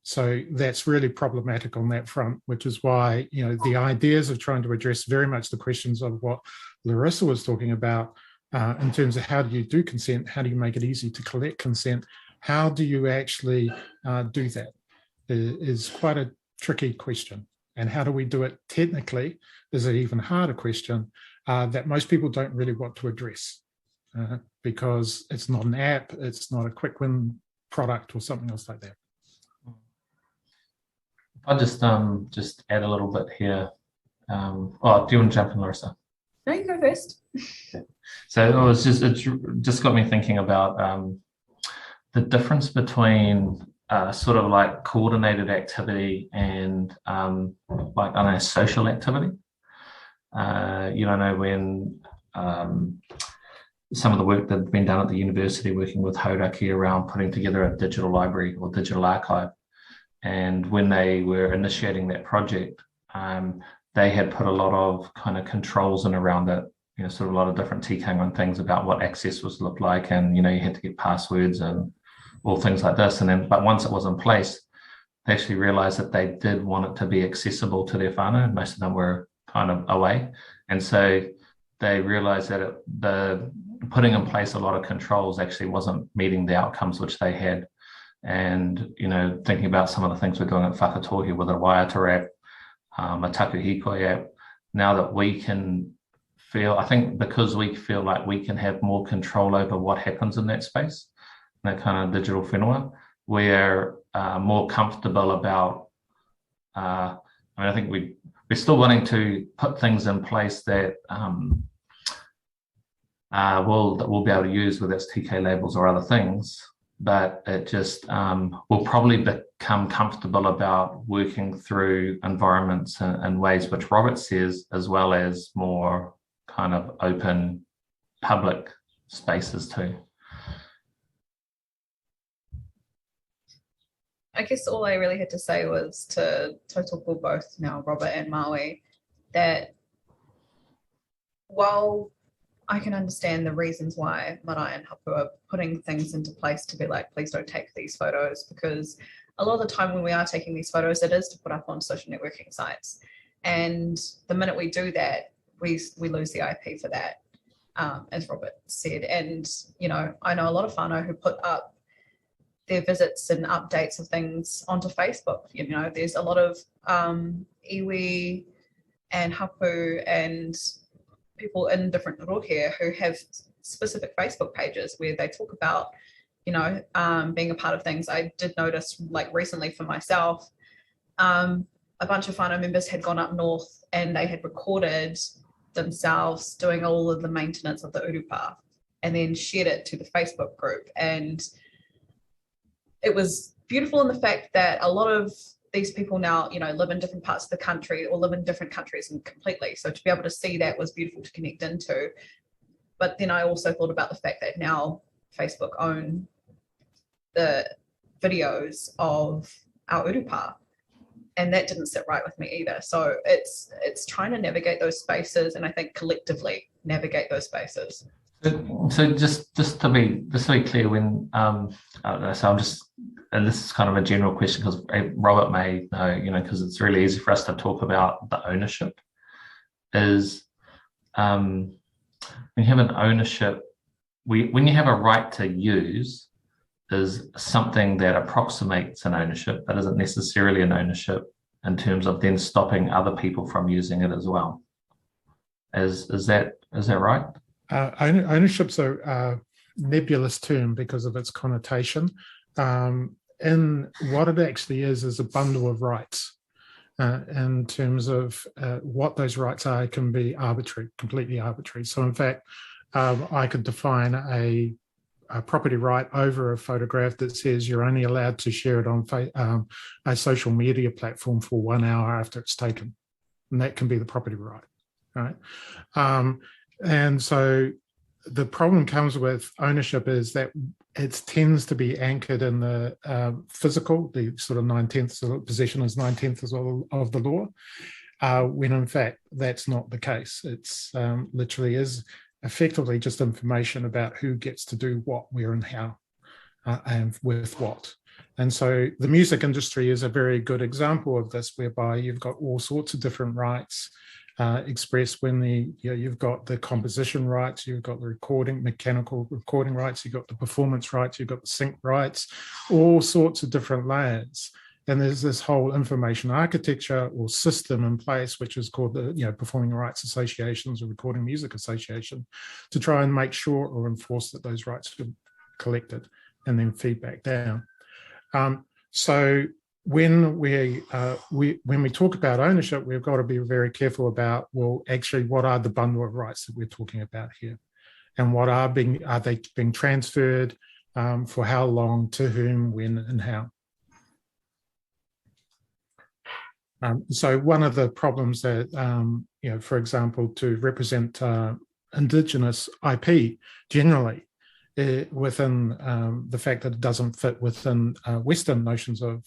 So that's really problematic on that front, which is why, you know, the ideas of trying to address very much the questions of what Larissa was talking about in terms of how do you do consent, how do you make it easy to collect consent, how do you actually do that is quite a tricky question. And how do we do it technically is an even harder question that most people don't really want to address. Because it's not an app, it's not a quick win product or something else like that. I'll just add a little bit here. Oh, do you want to jump in, Larissa? No, you go first. Okay. So it just got me thinking about the difference between sort of like coordinated activity and like I don't know, social activity. You don't know when some of the work that had been done at the university working with Whāki around putting together a digital library or digital archive. And when they were initiating that project, they had put a lot of kind of controls in around it, you know, sort of a lot of different tikanga and things about what access was looked like. And, you know, you had to get passwords and all things like this. And then, but once it was in place, they actually realized that they did want it to be accessible to their whānau. Most of them were kind of away. And so they realized that the putting in place a lot of controls actually wasn't meeting the outcomes which they had. And, you know, thinking about some of the things we're doing at Whakatohi with a Waiata app, a Taku Hikoi app, now that we can feel, I think because we feel like we can have more control over what happens in that space, that kind of digital whenua, we're more comfortable about, I mean, I think we're still wanting to put things in place that we'll be able to use, whether it's TK labels or other things, but it just will probably become comfortable about working through environments in ways which Robert says, as well as more kind of open public spaces too. I guess all I really had to say was to tautoko both now, Robert and Maui, that while I can understand the reasons why marae and hapu are putting things into place to be like, please don't take these photos, because a lot of the time when we are taking these photos, it is to put up on social networking sites. And the minute we do that, we lose the IP for that, as Robert said. And, you know, I know a lot of whānau who put up their visits and updates of things onto Facebook. You know, there's a lot of iwi and hapu and people in different rohe who have specific Facebook pages where they talk about, you know, being a part of things. I did notice, like recently for myself, a bunch of whānau members had gone up north and they had recorded themselves doing all of the maintenance of the urupa and then shared it to the Facebook group. And it was beautiful in the fact that a lot of these people now, you know, live in different parts of the country or live in different countries and completely. So to be able to see that was beautiful to connect into. But then I also thought about the fact that now Facebook own the videos of our urupa, and that didn't sit right with me either. So it's trying to navigate those spaces, and I think collectively navigate those spaces. So just to be clear, when so I'm just, and this is kind of a general question because Robert may know, you know, because it's really easy for us to talk about the ownership. Is when you have an ownership, when you have a right to use, is something that approximates an ownership, but isn't necessarily an ownership in terms of then stopping other people from using it as well. Is that right? Ownership's a nebulous term because of its connotation. And what it actually is a bundle of rights. In terms of what those rights are, can be arbitrary, completely arbitrary. So in fact, I could define a property right over a photograph that says you're only allowed to share it on a social media platform for 1 hour after it's taken. And that can be the property right, right? And so the problem comes with ownership is that it tends to be anchored in the physical, the sort of 9/10 possession is 9/10 of the law, when in fact that's not the case. It's literally is effectively just information about who gets to do what, where and how, and with what. And so the music industry is a very good example of this, whereby you've got all sorts of different rights expressed when you've got the composition rights, you've got the mechanical recording rights, you've got the performance rights, you've got the sync rights, all sorts of different layers. And there's this whole information architecture or system in place, which is called the Performing Rights Associations or Recording Music Association, to try and make sure or enforce that those rights are collected and then feedback down. So when we talk about ownership, we've got to be very careful about, well, actually, what are the bundle of rights that we're talking about here, and what are they being transferred, for how long, to whom, when, and how. So one of the problems that, for example, to represent Indigenous IP generally, within the fact that it doesn't fit within Western notions of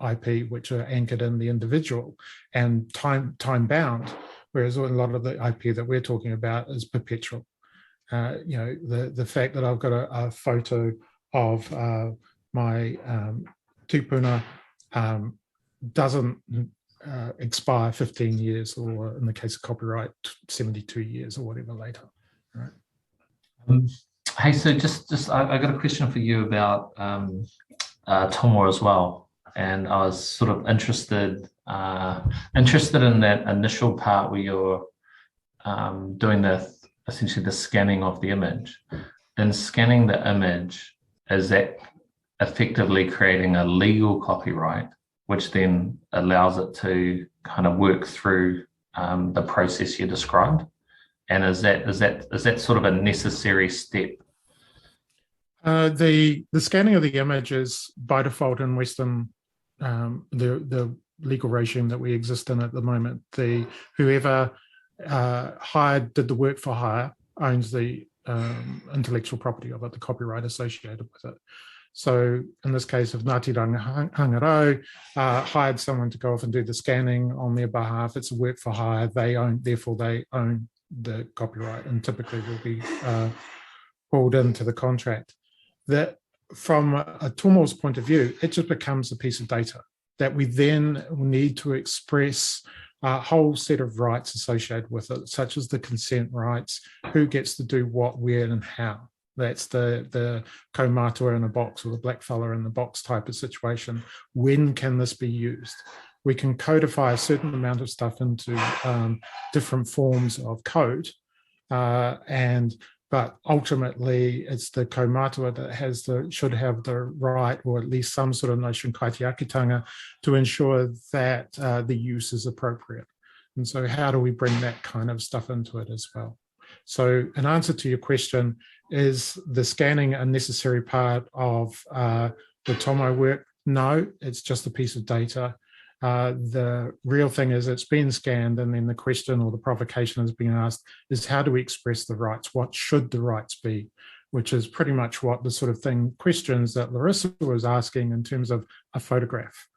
IP, which are anchored in the individual and time bound, whereas a lot of the IP that we're talking about is perpetual. The fact that I've got a photo of my tupuna doesn't expire 15 years, or in the case of copyright, 72 years or whatever later. Right? Hey, so just I got a question for you about Tomo as well, and I was sort of interested in that initial part where you're doing essentially the scanning of the image. In scanning the image, is that effectively creating a legal copyright, which then allows it to kind of work through the process you described? And is that sort of a necessary step? The scanning of the image is by default in Western, the legal regime that we exist in at the moment. Whoever did the work for hire owns the intellectual property of it, the copyright associated with it. So in this case of Ngāti Rangi Hangarau hired someone to go off and do the scanning on their behalf. It's a work for hire. Therefore they own the copyright, and typically will be pulled into the contract. That from a Tomo's point of view, it just becomes a piece of data that we then need to express a whole set of rights associated with it, such as the consent rights, who gets to do what, where, and how. That's the kaumātua in a box or the blackfella in the box type of situation. When can this be used? We can codify a certain amount of stuff into different forms of code, but ultimately it's the kaumātua that should have the right, or at least some sort of notion kaitiakitanga, to ensure that the use is appropriate. And so how do we bring that kind of stuff into it as well? So in answer to your question, is the scanning a necessary part of the Tomo work? No, it's just a piece of data. The real thing is it's been scanned, and then the question or the provocation is being asked is, how do we express the rights? What should the rights be? Which is pretty much what the sort of questions that Larissa was asking in terms of a photograph.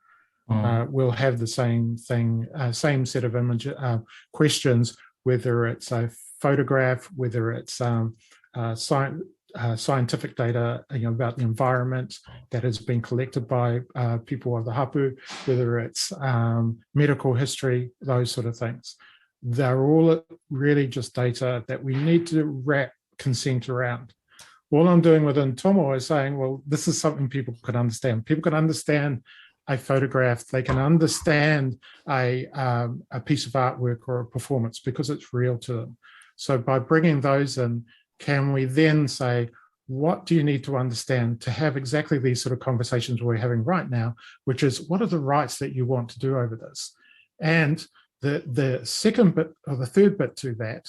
We'll have the same thing, same set of questions, whether it's a photograph, whether it's scientific data, about the environment that has been collected by people of the hapu, whether it's medical history, those sort of things. They're all really just data that we need to wrap consent around. All I'm doing within Tomo is saying, well, this is something people could understand. People can understand a photograph, they can understand a piece of artwork or a performance because it's real to them. So by bringing those in, can we then say, what do you need to understand to have exactly these sort of conversations we're having right now, which is, what are the rights that you want to do over this? And the second bit, or the third bit to that,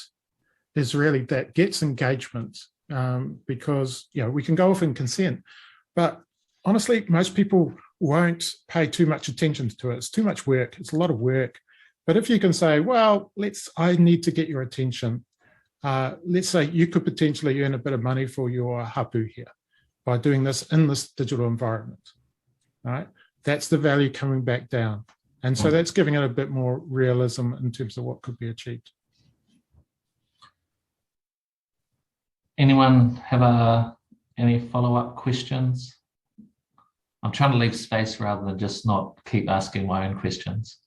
is really that gets engagement, because we can go off in consent, but honestly, most people won't pay too much attention to it. It's too much work. It's a lot of work. But if you can say, well, I need to get your attention. Let's say you could potentially earn a bit of money for your hapu here by doing this in this digital environment, right? That's the value coming back down. And so that's giving it a bit more realism in terms of what could be achieved. Anyone have any follow-up questions? I'm trying to leave space rather than just not keep asking my own questions.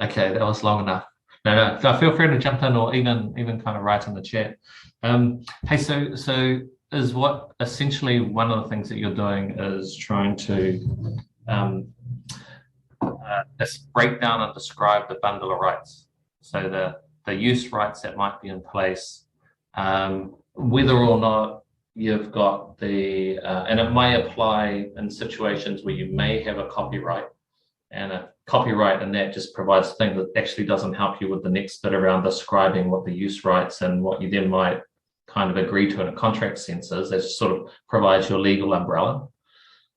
Okay, that was long enough. No, feel free to jump in, or even kind of write in the chat. Hey, so is what essentially one of the things that you're doing is trying to break down and describe the bundle of rights. So the use rights that might be in place, whether or not you've got the, and it may apply in situations where you may have a copyright, and a copyright and that just provides a thing that actually doesn't help you with the next bit around describing what the use rights and what you then might kind of agree to in a contract sense is. That sort of provides your legal umbrella.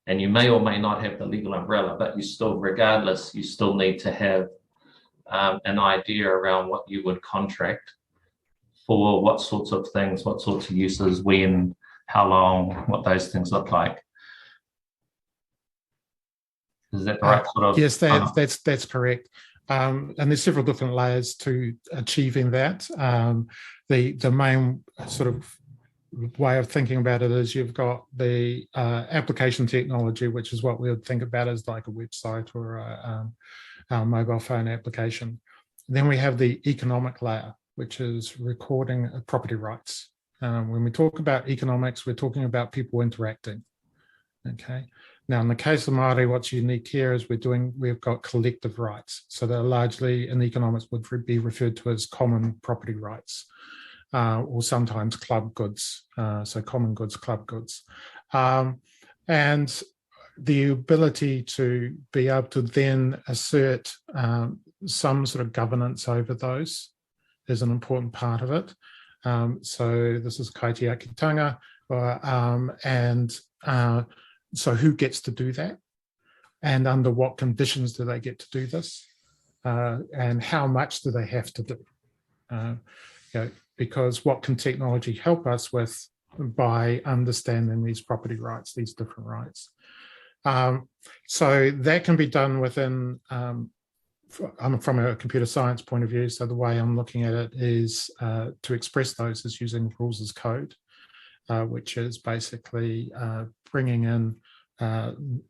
And you may or may not have the legal umbrella, but you still, regardless, you still need to have an idea around what you would contract for, what sorts of things, what sorts of uses, when, how long, what those things look like. Is that the right sort of? Yes, that's correct. And there's several different layers to achieving that. The main sort of way of thinking about it is you've got the application technology, which is what we would think about as like a website or a mobile phone application. Then we have the economic layer, which is recording property rights. When we talk about economics, we're talking about people interacting. Okay. Now, in the case of Māori, what's unique here is we've got collective rights. So they're largely in economics would be referred to as common property rights, or sometimes club goods. So common goods, club goods. And the ability to be able to then assert some sort of governance over those is an important part of it. So this is kaitiakitanga, so who gets to do that, and under what conditions do they get to do this, and how much do they have to do? Because what can technology help us with by understanding these property rights, these different rights? So that can be done within I'm from a computer science point of view, so the way I'm looking at it is to express those is using rules as code, which is basically bringing in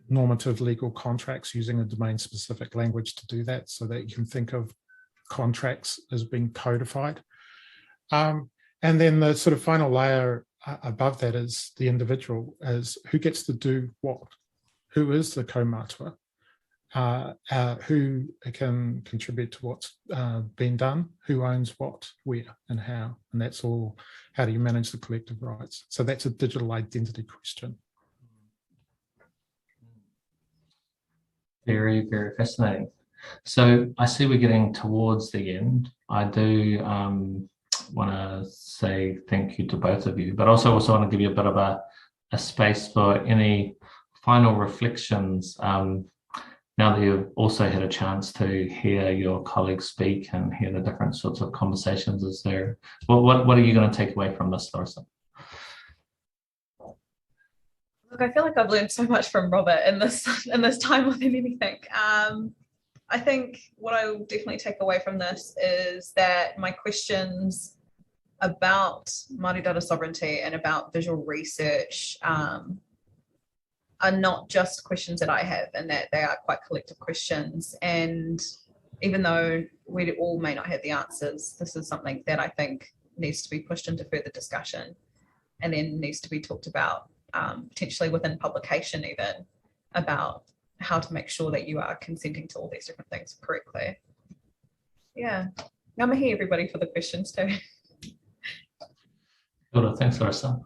normative legal contracts using a domain-specific language to do that, so that you can think of contracts as being codified. And then the sort of final layer above that is the individual, as who gets to do what, who is the kaumātua, who can contribute to what's been done, who owns what, where, and how. And that's all, how do you manage the collective rights? So that's a digital identity question. Very, very fascinating. So I see we're getting towards the end. I do want to say thank you to both of you, but also want to give you a bit of a space for any final reflections now that you've also had a chance to hear your colleagues speak and hear the different sorts of conversations. Is there, what are you going to take away from this, Larissa? Look, I feel like I've learned so much from Robert in this time more than anything. I think what I will definitely take away from this is that my questions about Māori data sovereignty and about visual research are not just questions that I have, and that they are quite collective questions. And even though we all may not have the answers, this is something that I think needs to be pushed into further discussion, and then needs to be talked about potentially within publication even, about how to make sure that you are consenting to all these different things correctly. Yeah. Ngā mihi everybody for the questions too. Good, thanks, Larissa.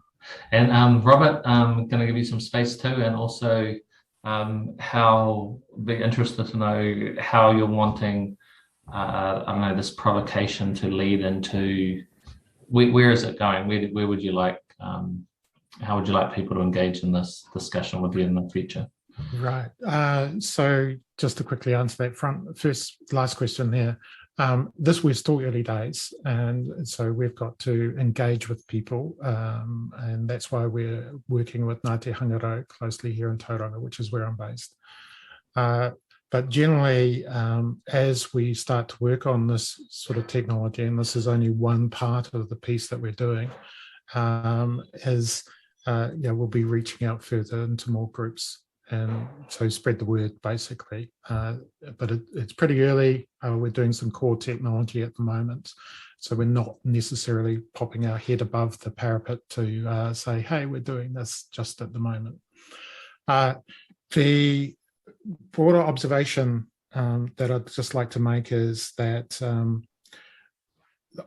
And Robert, I'm going to give you some space too, and also be interested to know how you're wanting, I don't know, this provocation to lead into, where is it going? Where would you like, how would you like people to engage in this discussion with you in the future? Right. So just to quickly answer that last question there, this we're still early days, and so we've got to engage with people, and that's why we're working with Ngāti Hangaro closely here in Tauranga, which is where I'm based. But generally, as we start to work on this sort of technology, and this is only one part of the piece that we're doing, we'll be reaching out further into more groups. And so spread the word, basically. But it's pretty early. We're doing some core technology at the moment. So we're not necessarily popping our head above the parapet to say, hey, we're doing this just at the moment. The broader observation that I'd just like to make is that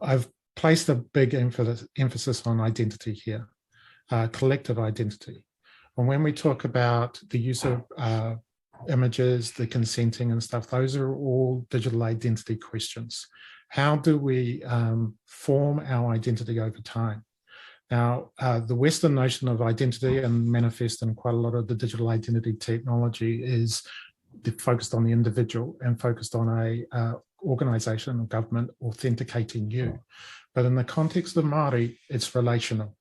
I've placed a big emphasis on identity here, collective identity. And when we talk about the use of images, the consenting and stuff, those are all digital identity questions. How do we form our identity over time? Now, the Western notion of identity, and manifest in quite a lot of the digital identity technology, is focused on the individual and focused on a organization or government authenticating you. But in the context of Māori, it's relational.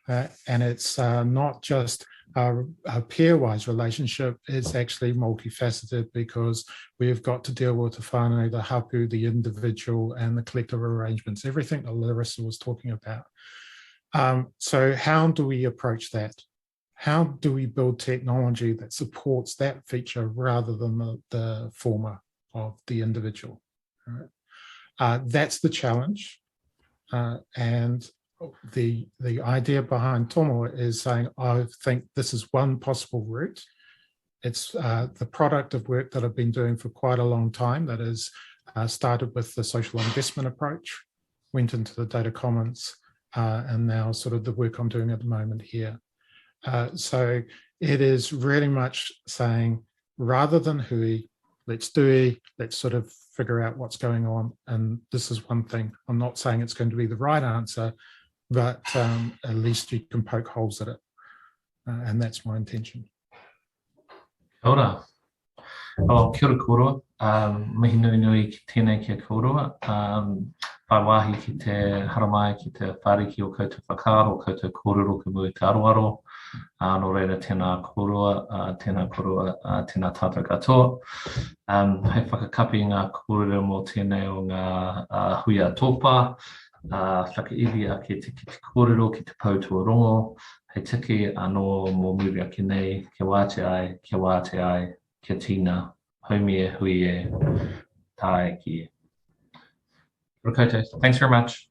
And it's not just a pairwise relationship, it's actually multifaceted, because we've got to deal with the whānau, the hapu, the individual, and the collective arrangements, everything that Larissa was talking about. So how do we approach that? How do we build technology that supports that feature rather than the former of the individual? Right? That's the challenge. And the idea behind Tomo is saying, I think this is one possible route. It's the product of work that I've been doing for quite a long time, that is started with the social investment approach, went into the data commons, and now sort of the work I'm doing at the moment here. So it is really much saying, rather than hui, let's do, let's sort of figure out what's going on. And this is one thing. I'm not saying it's going to be the right answer, but at least you can poke holes at it. And that's my intention. Kia ora. Oh, kia ora kōrua. Mihi nui nui ki tēnei kia kōrua. Pai wāhi ki te haramai, ki te whāriki o koutou whakaaro, o koutou kōrero ka mui te aroaro. No reira tēnā korua, tēnā tātou katoa. Hei whakakapi ngā kōrero mō tēnei o ngā hui a tōpā, whakaiwi a ke te kōrero ki te pautua rongo, hei tiki anō mō muri ake nei, ke wāte ai, ke tīna, haumi e hui e, tā e ki e. Thanks very much.